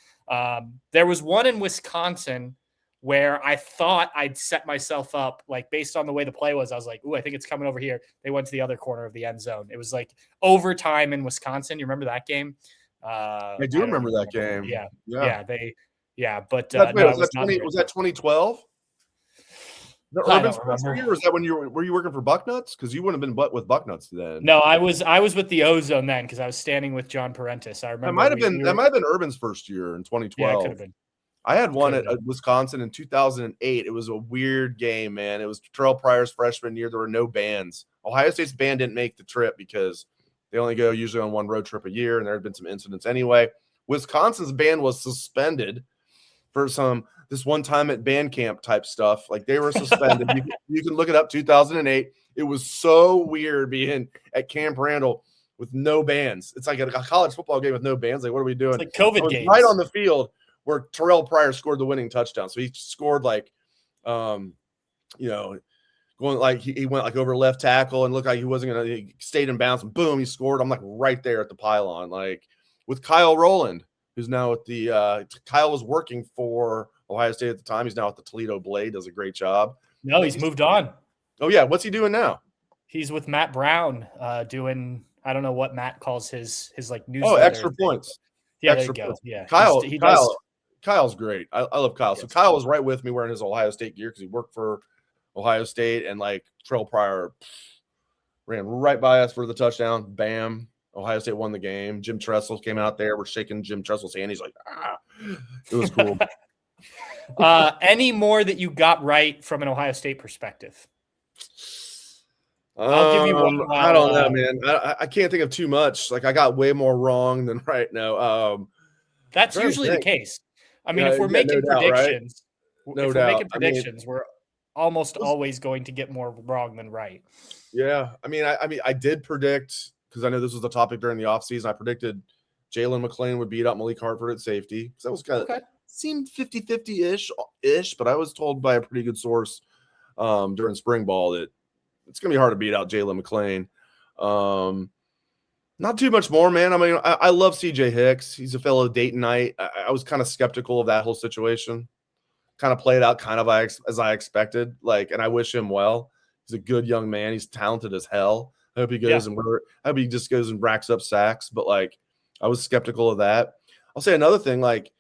There was one in Wisconsin where I thought I'd set myself up, like based on the way the play was. I was like, ooh, I think it's coming over here. They went to the other corner of the end zone. It was like overtime in Wisconsin. You remember that game? I do remember that game. Yeah. Yeah. But Wait, no, was it was that not 20? Was that 2012? The I Urban don't remember. year? Was that when were you working for Bucknuts? Because you wouldn't have been with Bucknuts then. No, I was with the Ozone then because I was standing with John Parentis. I remember That might have been Urban's first year in 2012. Yeah, it could have been. I had one at Wisconsin in 2008. It was a weird game, man. It was Terrell Pryor's freshman year. There were no bands. Ohio State's band didn't make the trip because they only go usually on one road trip a year, and there had been some incidents anyway. Wisconsin's band was suspended for this one time at band camp type stuff. Like they were suspended. You can look it up, 2008. It was so weird being at Camp Randall with no bands. It's like a college football game with no bands. Like, what are we doing? It's like COVID games. Right on the field where Terrell Pryor scored the winning touchdown. So he scored like, going like he went like over left tackle and looked like he wasn't going to, he stayed in bounds and boom, he scored. I'm like right there at the pylon, like with Kyle Rowland, who's now at the Kyle was working for Ohio State at the time. He's now at the Toledo Blade, does a great job. No, he's moved on. Oh yeah. What's he doing now? He's with Matt Brown, doing, I don't know what Matt calls his like news. Oh, extra points. Yeah, extra there you go. points. Yeah. Kyle's great. I love Kyle. So Kyle was right with me wearing his Ohio State gear because he worked for Ohio State, and like Terrell Pryor ran right by us for the touchdown. Bam. Ohio State won the game. Jim Tressel came out there. We're shaking Jim Tressel's hand. He's like, it was cool. Any more that you got right from an Ohio State perspective? I'll give you one. I don't know, man. I can't think of too much. Like I got way more wrong than right now. That's usually the case. I mean, if we're making predictions, we're almost always going to get more wrong than right. Yeah. I mean, I did predict, because I know this was the topic during the offseason. I predicted Jalen McClain would beat out Malik Hartford at safety. Because that was kind of seemed 50-50-ish, but I was told by a pretty good source during spring ball that it's going to be hard to beat out Jalen McClain. Not too much more, man. I mean, I love CJ Hicks. He's a fellow Daytonite. I was kind of skeptical of that whole situation. Kind of played out kind of as I expected. Like, and I wish him well. He's a good young man. He's talented as hell. I hope he goes I hope he just goes and racks up sacks. But like, I was skeptical of that. I'll say another thing. Like,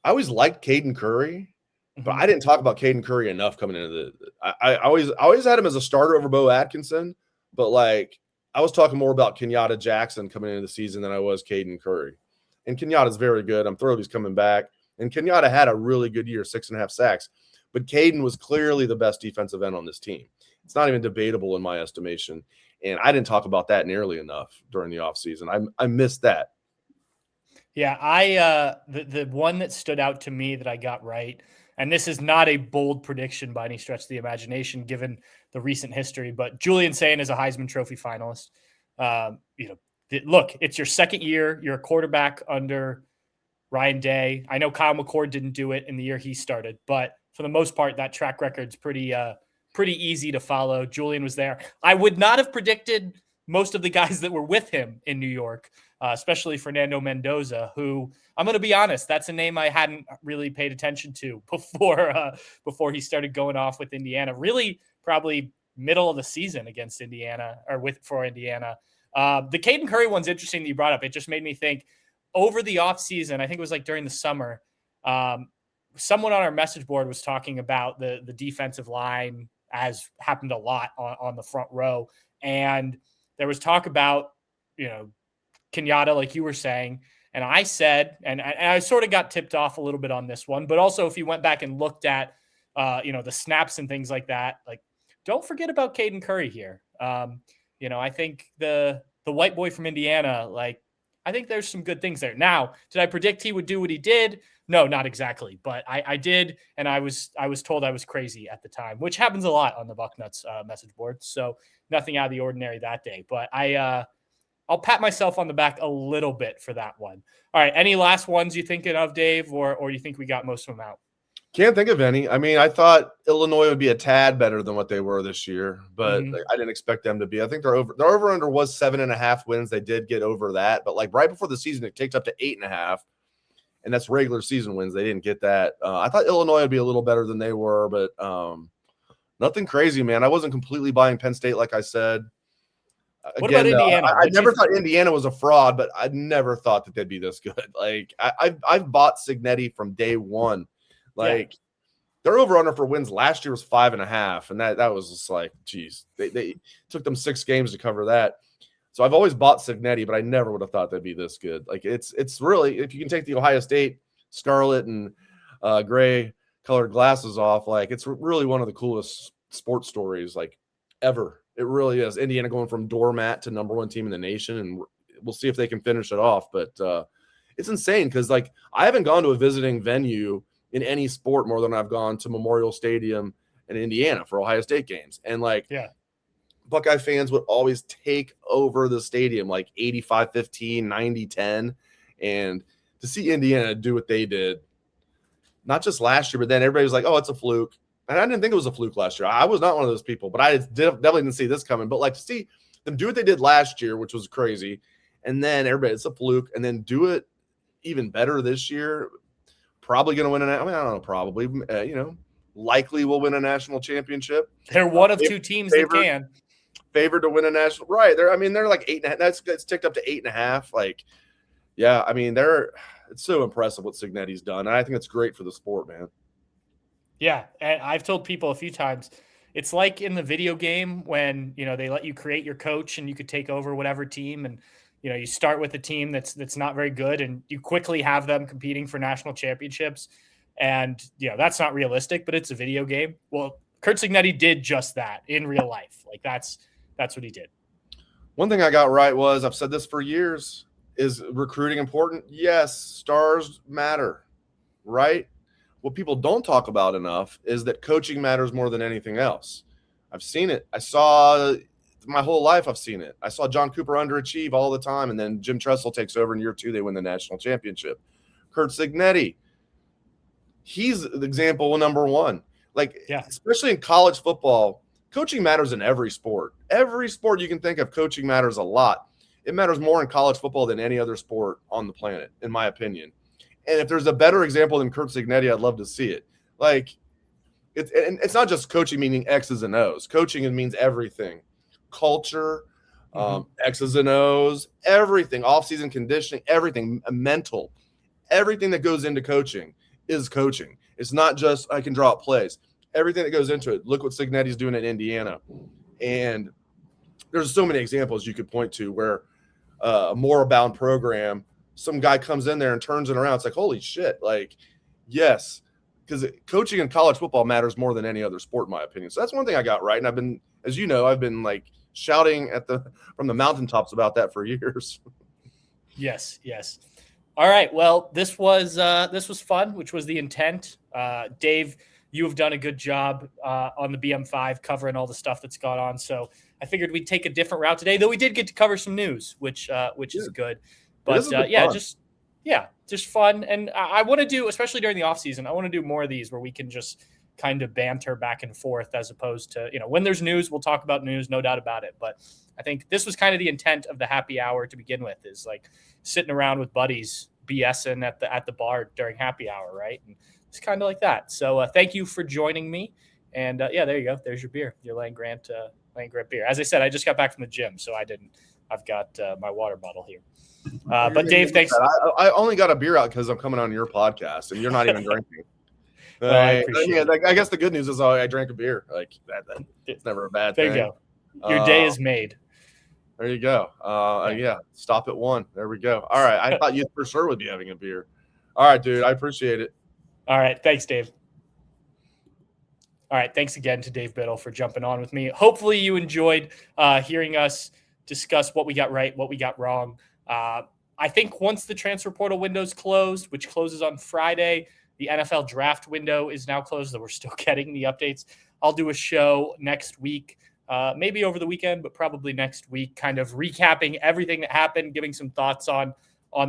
I always liked Caden Curry, but I didn't talk about Caden Curry enough coming into I always had him as a starter over Bo Atkinson, but like I was talking more about Kenyatta Jackson coming into the season than I was Caden Curry. And Kenyatta's very good. I'm thrilled he's coming back. And Kenyatta had a really good year, 6.5 sacks. But Caden was clearly the best defensive end on this team. It's not even debatable in my estimation. And I didn't talk about that nearly enough during the offseason. I missed that. Yeah, the one that stood out to me that I got right, and this is not a bold prediction by any stretch of the imagination, given the recent history, but Julian Sayin is a Heisman Trophy finalist. Look, it's your second year. You're a quarterback under Ryan Day. I know Kyle McCord didn't do it in the year he started, but for the most part, that track record's pretty easy to follow. Julian was there. I would not have predicted most of the guys that were with him in New York, especially Fernando Mendoza, who I'm going to be honest, that's a name I hadn't really paid attention to before he started going off with Indiana. Really, probably middle of the season against Indiana for Indiana. The Caden Curry one's interesting that you brought up. It just made me think over the offseason, I think it was like during the summer, someone on our message board was talking about the defensive line, as happened a lot on the front row. And there was talk about, Kenyatta, like you were saying. And I said, and I sort of got tipped off a little bit on this one, but also if you went back and looked at, the snaps and things like that, like don't forget about Caden Curry here. I think the white boy from Indiana, like, I think there's some good things there. Now, did I predict he would do what he did? No, not exactly, but I did, and I was told I was crazy at the time, which happens a lot on the Bucknuts message board. So nothing out of the ordinary that day. But I'll pat myself on the back a little bit for that one. All right, any last ones you thinking of, Dave, or you think we got most of them out? Can't think of any. I mean, I thought Illinois would be a tad better than what they were this year, but I didn't expect them to be. I think their over-under was 7.5 wins. They did get over that, but like right before the season, it kicked up to 8.5. and that's regular season wins. They didn't get that. I thought Illinois would be a little better than they were, but nothing crazy, man. I wasn't completely buying Penn State, like I said. What about Indiana? I never thought Indiana was a fraud, but I never thought that they'd be this good. Like I've bought Cignetti from day one. Like their over-under for wins last year was 5.5, and that was just like, geez, they took them 6 games to cover that. So I've always bought Cignetti, but I never would have thought they'd be this good. Like it's really, if you can take the Ohio State scarlet and gray colored glasses off, like it's really one of the coolest sports stories like ever. It really is. Indiana going from doormat to number 1 team in the nation, and we'll see if they can finish it off. But it's insane because, like, I haven't gone to a visiting venue in any sport more than I've gone to Memorial Stadium in Indiana for Ohio State games. And, like, Buckeye fans would always take over the stadium, like 85-15, 90-10. And to see Indiana do what they did, not just last year, but then everybody was like, oh, it's a fluke. And I didn't think it was a fluke last year. I was not one of those people, but I definitely didn't see this coming. But like to see them do what they did last year, which was crazy, and then everybody, it's a fluke, and then do it even better this year, probably going to win I don't know, probably, likely will win a national championship. They're one of 2 teams that can. Favored to win a national, right? They're like 8.5. That's ticked up to 8.5. Like, yeah, I mean, it's so impressive what Cignetti's done, and I think it's great for the sport, man. Yeah, and I've told people a few times, it's like in the video game when, they let you create your coach and you could take over whatever team, and, you start with a team that's not very good and you quickly have them competing for national championships. And, that's not realistic, but it's a video game. Well, Curt Cignetti did just that in real life. Like that's what he did. One thing I got right was, I've said this for years, is recruiting important? Yes, stars matter, right? What people don't talk about enough is that coaching matters more than anything else. I've seen it. I saw my whole life. I've seen it. I saw John Cooper underachieve all the time, and then Jim Tressel takes over in year 2. They win the national championship. Curt Cignetti, he's the example number 1. Like, especially in college football, coaching matters in every sport. Every sport you can think of, coaching matters a lot. It matters more in college football than any other sport on the planet, in my opinion. And if there's a better example than Curt Cignetti, I'd love to see it. Like, it's not just coaching meaning X's and O's. Coaching means everything. Culture, X's and O's, everything. Off-season conditioning, everything. Mental. Everything that goes into coaching is coaching. It's not just I can draw up plays. Everything that goes into it. Look what Cignetti's doing in Indiana. And there's so many examples you could point to where a moral-bound program, some guy comes in there and turns it around. It's like, holy shit. Like, yes, because coaching in college football matters more than any other sport, in my opinion. So that's one thing I got right. And I've been, as you know, I've been like shouting from the mountaintops about that for years. Yes. All right. Well, this was fun, which was the intent. Dave, you have done a good job on the BM5 covering all the stuff that's gone on. So I figured we'd take a different route today, though we did get to cover some news, which is good. But just fun. And I want to do, especially during the off season, I want to do more of these where we can just kind of banter back and forth, as opposed to, when there's news, we'll talk about news, no doubt about it. But I think this was kind of the intent of the happy hour to begin with, is like sitting around with buddies, BSing at the bar during happy hour. Right. And it's kind of like that. So thank you for joining me. And there you go. There's your beer, your Land Grant beer. As I said, I just got back from the gym, so I've got my water bottle here. But Dave, thanks. I only got a beer out because I'm coming on your podcast, and you're not even drinking. Well, I appreciate it. I guess the good news is I drank a beer. Like that it's never a bad thing. There you go. Your day is made. There you go. Stop at 1. There we go. All right. I thought you for sure would be having a beer. All right, dude. I appreciate it. All right. Thanks, Dave. All right. Thanks again to Dave Biddle for jumping on with me. Hopefully you enjoyed hearing us discuss what we got right, what we got wrong. I think once the transfer portal window's closed, which closes on Friday, the NFL draft window is now closed, though we're still getting the updates. I'll do a show next week, maybe over the weekend, but probably next week, kind of recapping everything that happened, giving some thoughts on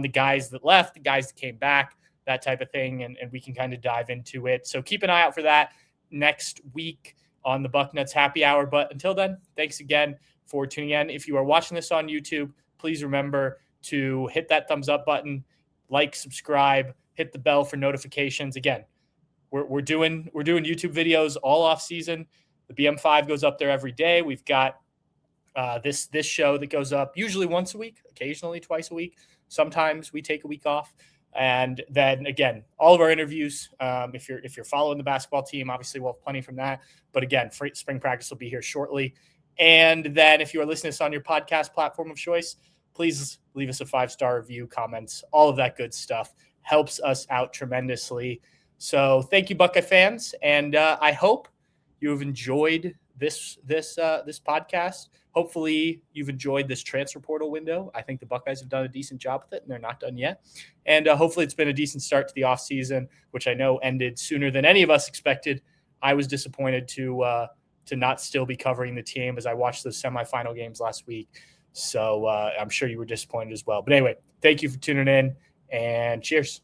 the guys that left, the guys that came back, that type of thing, and we can kind of dive into it. So keep an eye out for that next week on the Bucknuts Happy Hour. But until then, thanks again for tuning in. If you are watching this on YouTube, please remember to hit that thumbs up button, like, subscribe, hit the bell for notifications. Again, we're doing YouTube videos all off season. The BM5 goes up there every day. We've got this show that goes up usually once a week, occasionally twice a week. Sometimes we take a week off. And then again, all of our interviews, if you're following the basketball team, obviously we'll have plenty from that. But again, spring practice will be here shortly. And then if you are listening to this on your podcast platform of choice, please leave us a 5-star review, comments, all of that good stuff. Helps us out tremendously. So thank you, Buckeye fans. And I hope you have enjoyed this podcast. Hopefully you've enjoyed this transfer portal window. I think the Buckeyes have done a decent job with it, and they're not done yet. And hopefully it's been a decent start to the offseason, which I know ended sooner than any of us expected. I was disappointed to not still be covering the team as I watched those semifinal games last week. So I'm sure you were disappointed as well. But anyway, thank you for tuning in, and cheers.